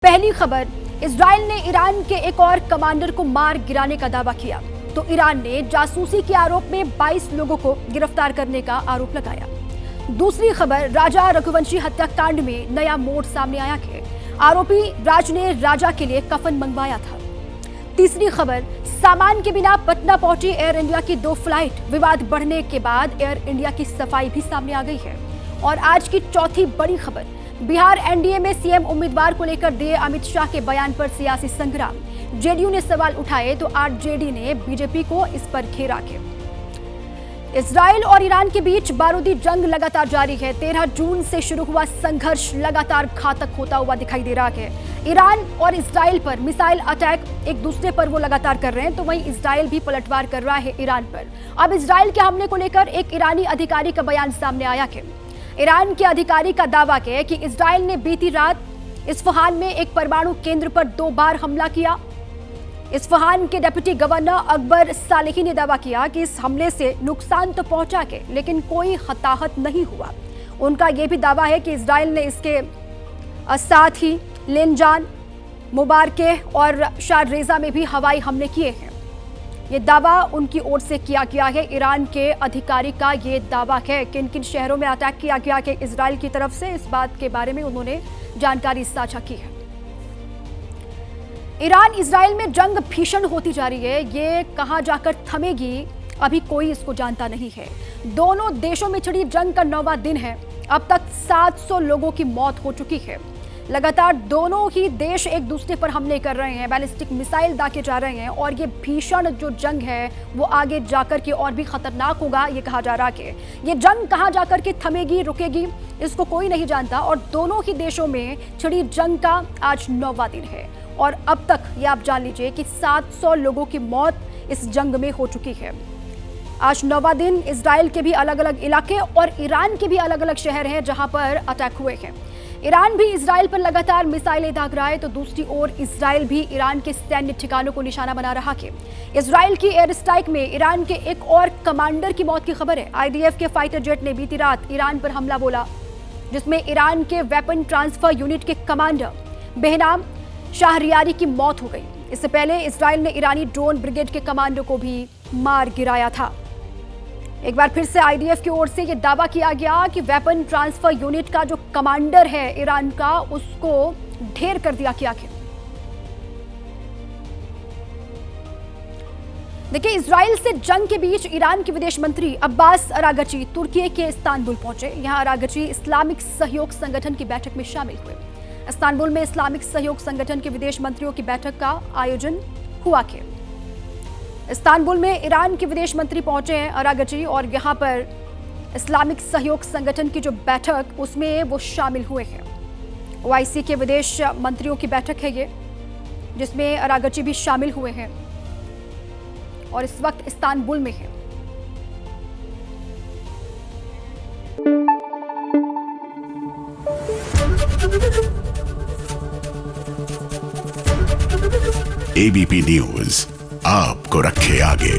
पहली खबर, इजराइल ने ईरान के एक और कमांडर को मार गिराने का दावा किया तो ईरान ने जासूसी के आरोप में 22 लोगों को गिरफ्तार करने का आरोप लगाया। दूसरी खबर, राजा रघुवंशी हत्याकांड में नया मोड़ सामने आया है। आरोपी राज ने राजा के लिए कफन मंगवाया था। तीसरी खबर, सामान के बिना पटना पहुंची एयर इंडिया की 2 फ्लाइट, विवाद बढ़ने के बाद एयर इंडिया की सफाई भी सामने आ गई है। और आज की चौथी बड़ी खबर, बिहार एनडीए में सीएम उम्मीदवार को लेकर दिए अमित शाह के बयान पर सियासी संग्राम। जेडीयू ने सवाल उठाए तो आरजेडी ने बीजेपी को इस पर घेरा है। इजराइल और ईरान के बीच बारूदी जंग लगातार जारी है। 13 जून से शुरू हुआ संघर्ष लगातार घातक होता हुआ दिखाई दे रहा है। ईरान और इजराइल पर मिसाइल अटैक एक दूसरे पर वो लगातार कर रहे हैं, तो वहीं इजराइल भी पलटवार कर रहा है ईरान पर। अब इजराइल के हमले को लेकर एक ईरानी अधिकारी का बयान सामने आया है। ईरान के अधिकारी का दावा है कि इजराइल ने बीती रात इस्फहान में एक परमाणु केंद्र पर 2 बार हमला किया। इस्फहान के डिप्टी गवर्नर अकबर सालेही ने दावा किया कि इस हमले से नुकसान तो पहुंचा के, लेकिन कोई हताहत नहीं हुआ। उनका यह भी दावा है कि इजराइल ने इसके साथ ही लेनजान, मुबारके और शाररेजा में भी हवाई हमले किए हैं। ये दावा उनकी ओर से किया गया है। ईरान के अधिकारी का ये दावा है। किन किन शहरों में अटैक किया गया है इजराइल की तरफ से, इस बात के बारे में उन्होंने जानकारी साझा की है। ईरान इजराइल में जंग भीषण होती जा रही है। ये कहां जाकर थमेगी, अभी कोई इसको जानता नहीं है। दोनों देशों में छिड़ी जंग का 9वां दिन है। अब तक 700 लोगों की मौत हो चुकी है। लगातार दोनों ही देश एक दूसरे पर हमले कर रहे हैं, बैलिस्टिक मिसाइल दागे जा रहे हैं और ये भीषण जो जंग है वो आगे जाकर के और भी खतरनाक होगा। ये कहा जा रहा है ये जंग कहां जाकर के थमेगी, रुकेगी, इसको कोई नहीं जानता। और दोनों ही देशों में छिड़ी जंग का आज 9वां दिन है और अब तक ये आप जान लीजिए कि 700 लोगों की मौत इस जंग में हो चुकी है। आज 9वां दिन। इजराइल के भी अलग अलग इलाके और ईरान के भी अलग अलग शहर हैं जहां पर अटैक हुए हैं। ईरान भी इजराइल पर लगातार मिसाइलें दाग रहा है, तो दूसरी ओर इजराइल भी ईरान के सैन्य ठिकानों को निशाना बना रहा है। इजराइल की एयर स्ट्राइक में ईरान के एक और कमांडर की मौत की खबर है। आईडीएफ के फाइटर जेट ने बीती रात ईरान पर हमला बोला, जिसमें ईरान के वेपन ट्रांसफर यूनिट के कमांडर बेहनाम शाहरियारी की मौत हो गई। इससे पहले इजराइल ने ईरानी ड्रोन ब्रिगेड के कमांडर को भी मार गिराया था। एक बार फिर से आईडीएफ की ओर से यह दावा किया गया कि वेपन ट्रांसफर यूनिट का जो कमांडर है ईरान का, उसको ढेर कर दिया गया है। देखिए, इजराइल से जंग के बीच ईरान के विदेश मंत्री अब्बास अरागची तुर्की के इस्तांबुल पहुंचे। यहां अरागची इस्लामिक सहयोग संगठन की बैठक में शामिल हुए। इस्तांबुल में इस्लामिक सहयोग संगठन के विदेश मंत्रियों की बैठक का आयोजन हुआ है। इस्तांबुल में ईरान के विदेश मंत्री पहुंचे हैं अरागची, और यहां पर इस्लामिक सहयोग संगठन की जो बैठक उसमें वो शामिल हुए हैं। ओआईसी के विदेश मंत्रियों की बैठक है ये, जिसमें अरागची भी शामिल हुए हैं और इस वक्त इस्तांबुल में है। एबीपी न्यूज आपको रखे आगे।